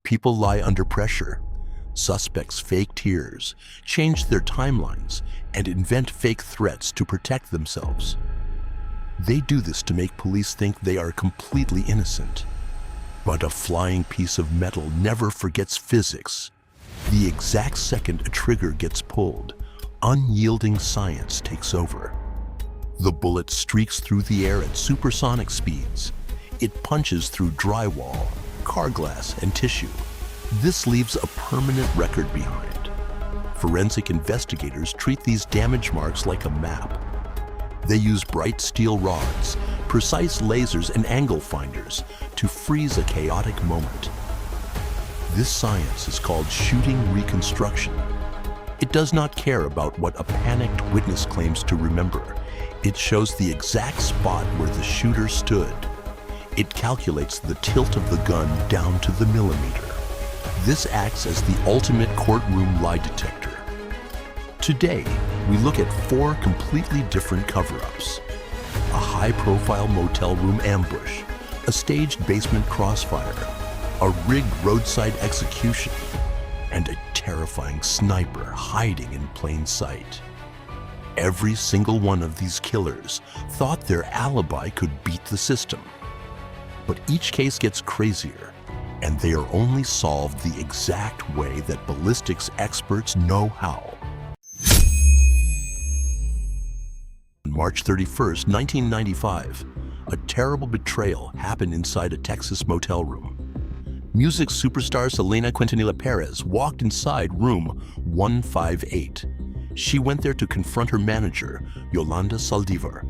People lie under pressure. Suspects fake tears, change their timelines, and invent fake threats to protect themselves. They do this to make police think they are completely innocent. But a flying piece of metal never forgets physics. The exact second a trigger gets pulled, unyielding science takes over. The bullet streaks through the air at supersonic speeds. It punches through drywall, car glass, and tissue. This leaves a permanent record behind. Forensic investigators treat these damage marks like a map. They use bright steel rods, precise lasers, and angle finders to freeze a chaotic moment. This science is called shooting reconstruction. It does not care about what a panicked witness claims to remember. It shows the exact spot where the shooter stood. It calculates the tilt of the gun down to the millimeter. This acts as the ultimate courtroom lie detector. Today, we look at 4 completely different cover-ups. A high-profile motel room ambush, a staged basement crossfire, a rigged roadside execution, and a terrifying sniper hiding in plain sight. Every single one of these killers thought their alibi could beat the system. But each case gets crazier, and they are only solved the exact way that ballistics experts know how. On March 31st, 1995, a terrible betrayal happened inside a Texas motel room. Music superstar Selena Perez walked inside room 158. She went there to confront her manager, Yolanda Saldivar.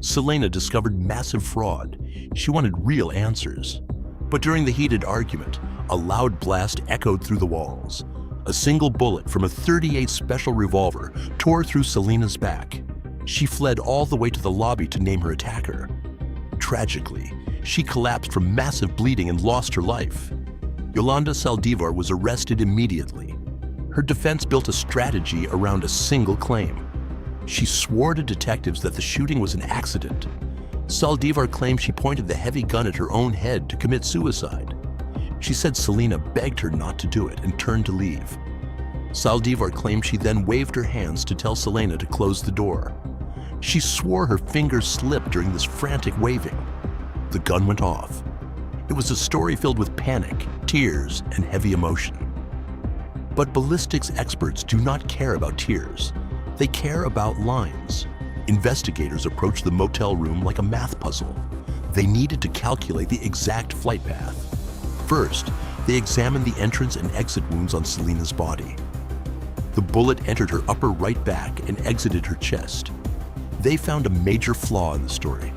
Selena discovered massive fraud. She wanted real answers. But during the heated argument, a loud blast echoed through the walls. A single bullet from a .38 special revolver tore through Selena's back. She fled all the way to the lobby to name her attacker. Tragically, she collapsed from massive bleeding and lost her life. Yolanda Saldivar was arrested immediately. Her defense built a strategy around a single claim. She swore to detectives that the shooting was an accident. Saldivar claimed she pointed the heavy gun at her own head to commit suicide. She said Selena begged her not to do it and turned to leave. Saldivar claimed she then waved her hands to tell Selena to close the door. She swore her fingers slipped during this frantic waving. The gun went off. It was a story filled with panic, tears, and heavy emotion. But ballistics experts do not care about tears. They care about lines. Investigators approached the motel room like a math puzzle. They needed to calculate the exact flight path. First, they examined the entrance and exit wounds on Selena's body. The bullet entered her upper right back and exited her chest. They found a major flaw in the story.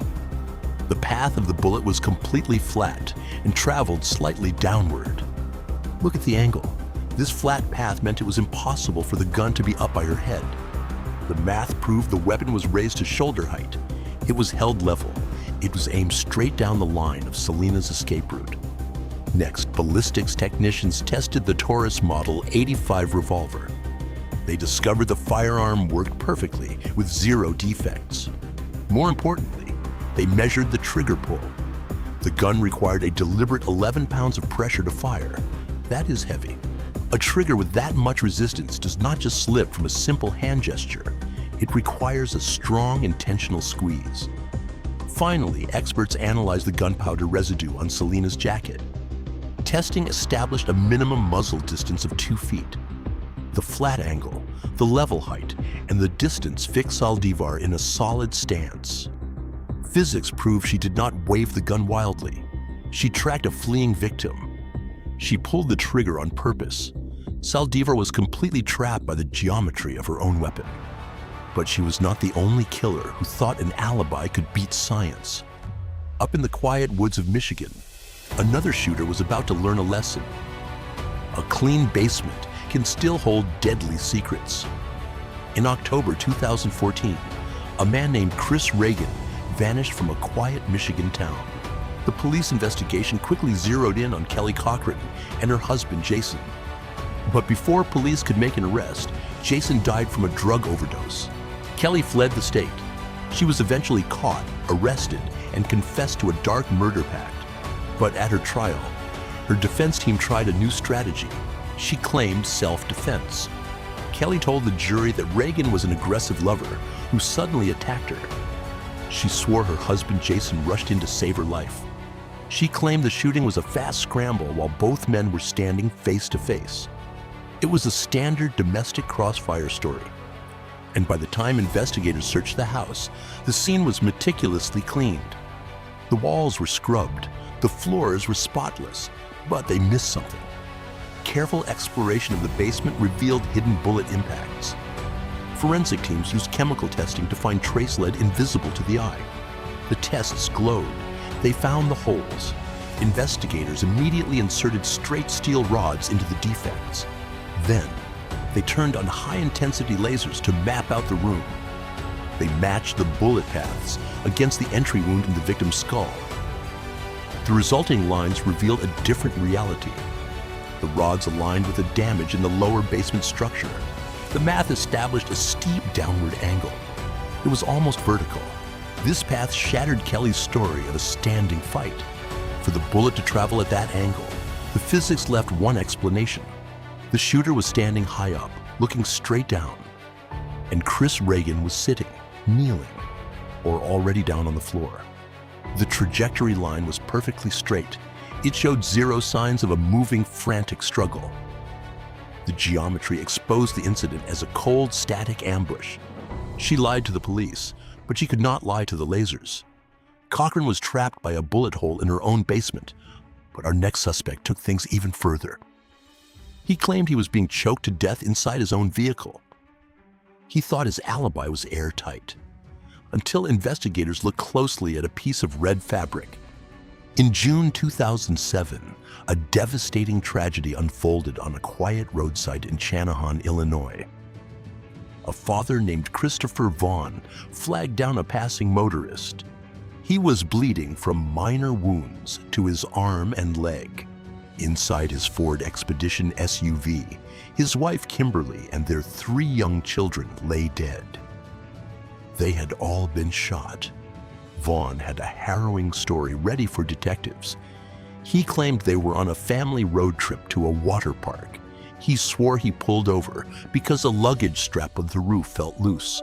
The path of the bullet was completely flat and traveled slightly downward. Look at the angle. This flat path meant it was impossible for the gun to be up by her head. The math proved the weapon was raised to shoulder height. It was held level. It was aimed straight down the line of Selena's escape route. Next, ballistics technicians tested the Taurus Model 85 revolver. They discovered the firearm worked perfectly with 0 defects. More importantly, they measured the trigger pull. The gun required a deliberate 11 pounds of pressure to fire. That is heavy. A trigger with that much resistance does not just slip from a simple hand gesture. It requires a strong, intentional squeeze. Finally, experts analyzed the gunpowder residue on Selena's jacket. Testing established a minimum muzzle distance of 2 feet. The flat angle, the level height, and the distance fixed Saldivar in a solid stance. Physics proved she did not wave the gun wildly. She tracked a fleeing victim. She pulled the trigger on purpose. Saldivar was completely trapped by the geometry of her own weapon. But she was not the only killer who thought an alibi could beat science. Up in the quiet woods of Michigan, another shooter was about to learn a lesson. A clean basement can still hold deadly secrets. In October 2014, a man named Chris Reagan vanished from a quiet Michigan town. The police investigation quickly zeroed in on Kelly Cochran and her husband, Jason. But before police could make an arrest, Jason died from a drug overdose. Kelly fled the state. She was eventually caught, arrested, and confessed to a dark murder pact. But at her trial, Her defense team tried a new strategy. She claimed self-defense. Kelly told the jury that Reagan was an aggressive lover who suddenly attacked her. She swore her husband Jason rushed in to save her life. She claimed the shooting was a fast scramble while both men were standing face to face. It was a standard domestic crossfire story. And by the time investigators searched the house, the scene was meticulously cleaned. The walls were scrubbed, the floors were spotless, but they missed something. Careful exploration of the basement revealed hidden bullet impacts. Forensic teams used chemical testing to find trace lead invisible to the eye. The tests glowed. They found the holes. Investigators immediately inserted straight steel rods into the defects. Then, they turned on high-intensity lasers to map out the room. They matched the bullet paths against the entry wound in the victim's skull. The resulting lines revealed a different reality. The rods aligned with the damage in the lower basement structure. The math established a steep downward angle. It was almost vertical. This path shattered Kelly's story of a standing fight. For the bullet to travel at that angle, the physics left one explanation. The shooter was standing high up, looking straight down. And Chris Reagan was sitting, kneeling, or already down on the floor. The trajectory line was perfectly straight. It showed zero signs of a moving, frantic struggle. The geometry exposed the incident as a cold, static ambush. She lied to the police, but she could not lie to the lasers. Cochran was trapped by a bullet hole in her own basement, but our next suspect took things even further. He claimed he was being choked to death inside his own vehicle. He thought his alibi was airtight, until investigators looked closely at a piece of red fabric. In June 2007, a devastating tragedy unfolded on a quiet roadside in Channahon, Illinois. A father named Christopher Vaughn flagged down a passing motorist. He was bleeding from minor wounds to his arm and leg. Inside his Ford Expedition SUV, his wife Kimberly and their 3 young children lay dead. They had all been shot. Vaughn had a harrowing story ready for detectives. He claimed they were on a family road trip to a water park. He swore he pulled over because a luggage strap on the roof felt loose.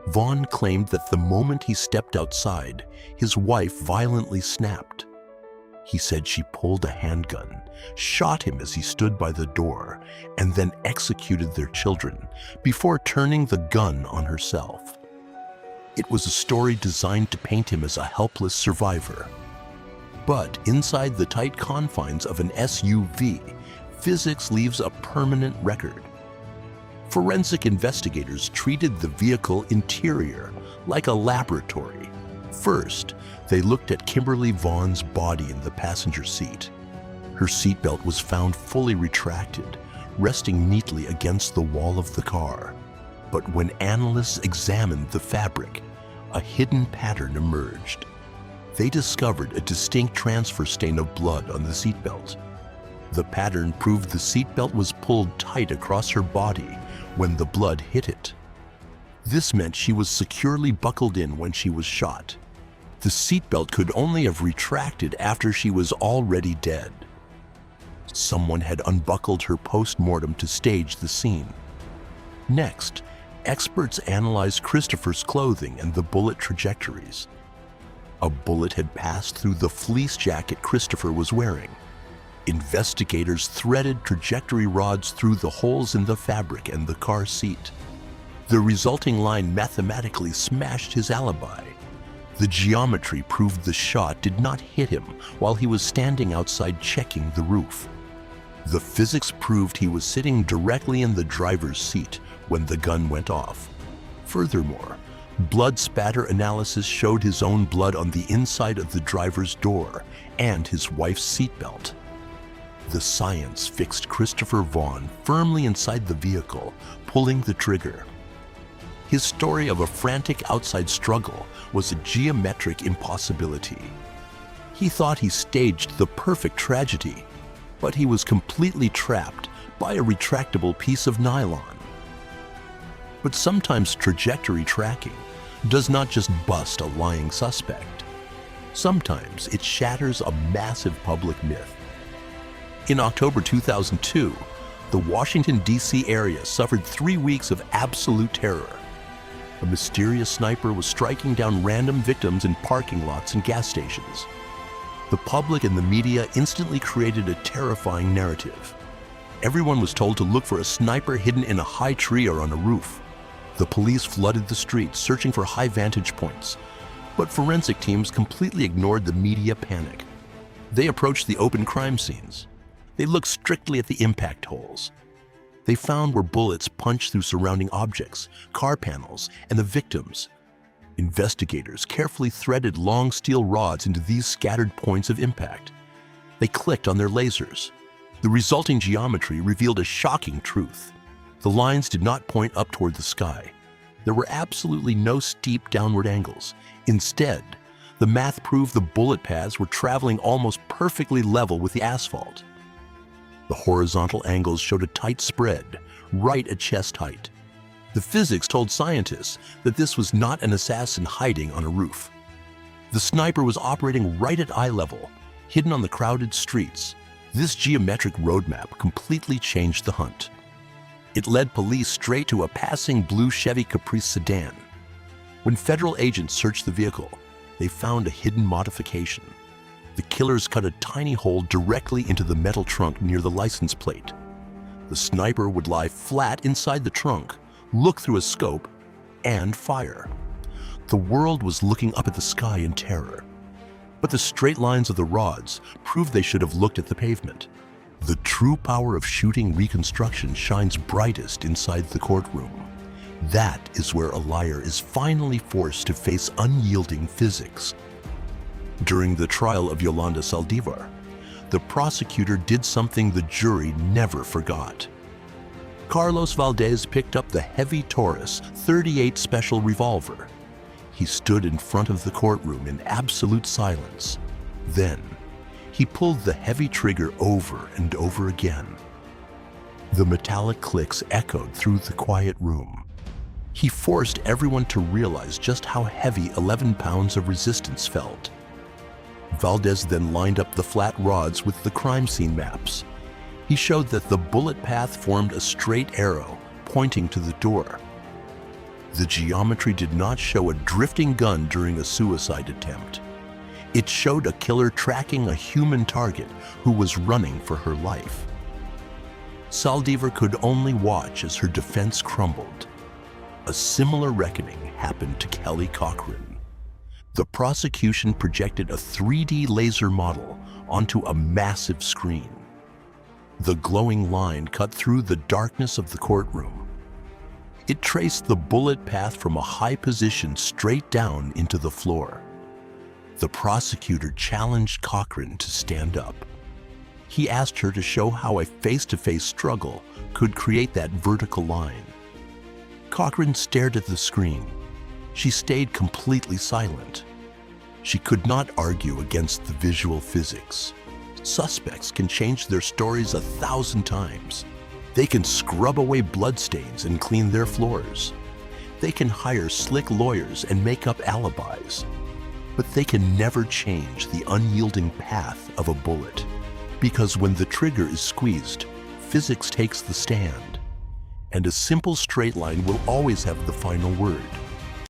Vaughn claimed that the moment he stepped outside, his wife violently snapped. He said she pulled a handgun, shot him as he stood by the door, and then executed their children before turning the gun on herself. It was a story designed to paint him as a helpless survivor. But inside the tight confines of an SUV, physics leaves a permanent record. Forensic investigators treated the vehicle interior like a laboratory. First, they looked at Kimberly Vaughn's body in the passenger seat. Her seatbelt was found fully retracted, resting neatly against the wall of the car. But when analysts examined the fabric, a hidden pattern emerged. They discovered a distinct transfer stain of blood on the seatbelt. The pattern proved the seatbelt was pulled tight across her body when the blood hit it. This meant she was securely buckled in when she was shot. The seatbelt could only have retracted after she was already dead. Someone had unbuckled her post-mortem to stage the scene. Next, experts analyzed Christopher's clothing and the bullet trajectories. A bullet had passed through the fleece jacket Christopher was wearing. Investigators threaded trajectory rods through the holes in the fabric and the car seat. The resulting line mathematically smashed his alibi. The geometry proved the shot did not hit him while he was standing outside checking the roof. The physics proved he was sitting directly in the driver's seat when the gun went off. Furthermore, blood spatter analysis showed his own blood on the inside of the driver's door and his wife's seatbelt. The science fixed Christopher Vaughn firmly inside the vehicle, pulling the trigger. His story of a frantic outside struggle was a geometric impossibility. He thought he staged the perfect tragedy, but he was completely trapped by a retractable piece of nylon. But sometimes trajectory tracking does not just bust a lying suspect. Sometimes it shatters a massive public myth. In October 2002, the Washington, D.C. area suffered 3 weeks of absolute terror. A mysterious sniper was striking down random victims in parking lots and gas stations. The public and the media instantly created a terrifying narrative. Everyone was told to look for a sniper hidden in a high tree or on a roof. The police flooded the streets searching for high vantage points, but forensic teams completely ignored the media panic. They approached the open crime scenes. They looked strictly at the impact holes. They found where bullets punched through surrounding objects, car panels, and the victims. Investigators carefully threaded long steel rods into these scattered points of impact. They clicked on their lasers. The resulting geometry revealed a shocking truth. The lines did not point up toward the sky. There were absolutely no steep downward angles. Instead, the math proved the bullet paths were traveling almost perfectly level with the asphalt. The horizontal angles showed a tight spread, right at chest height. The physics told scientists that this was not an assassin hiding on a roof. The sniper was operating right at eye level, hidden on the crowded streets. This geometric roadmap completely changed the hunt. It led police straight to a passing blue Chevy Caprice sedan. When federal agents searched the vehicle, they found a hidden modification. The killers cut a tiny hole directly into the metal trunk near the license plate. The sniper would lie flat inside the trunk, look through a scope, and fire. The world was looking up at the sky in terror. But the straight lines of the rods proved they should have looked at the pavement. The true power of shooting Reconstruction shines brightest inside the courtroom. That is where a liar is finally forced to face unyielding physics. During the trial of Yolanda Saldivar, the prosecutor did something the jury never forgot. Carlos Valdez picked up the heavy Taurus .38 special revolver. He stood in front of the courtroom in absolute silence. Then, he pulled the heavy trigger over and over again. The metallic clicks echoed through the quiet room. He forced everyone to realize just how heavy 11 pounds of resistance felt. Valdez then lined up the flat rods with the crime scene maps. He showed that the bullet path formed a straight arrow pointing to the door. The geometry did not show a drifting gun during a suicide attempt. It showed a killer tracking a human target who was running for her life. Saldivar could only watch as her defense crumbled. A similar reckoning happened to Kelly Cochran. The prosecution projected a 3D laser model onto a massive screen. The glowing line cut through the darkness of the courtroom. It traced the bullet path from a high position straight down into the floor. The prosecutor challenged Cochran to stand up. He asked her to show how a face-to-face struggle could create that vertical line. Cochran stared at the screen. She stayed completely silent. She could not argue against the visual physics. Suspects can change their stories 1,000 times. They can scrub away bloodstains and clean their floors. They can hire slick lawyers and make up alibis. But they can never change the unyielding path of a bullet. Because when the trigger is squeezed, physics takes the stand. And a simple straight line will always have the final word.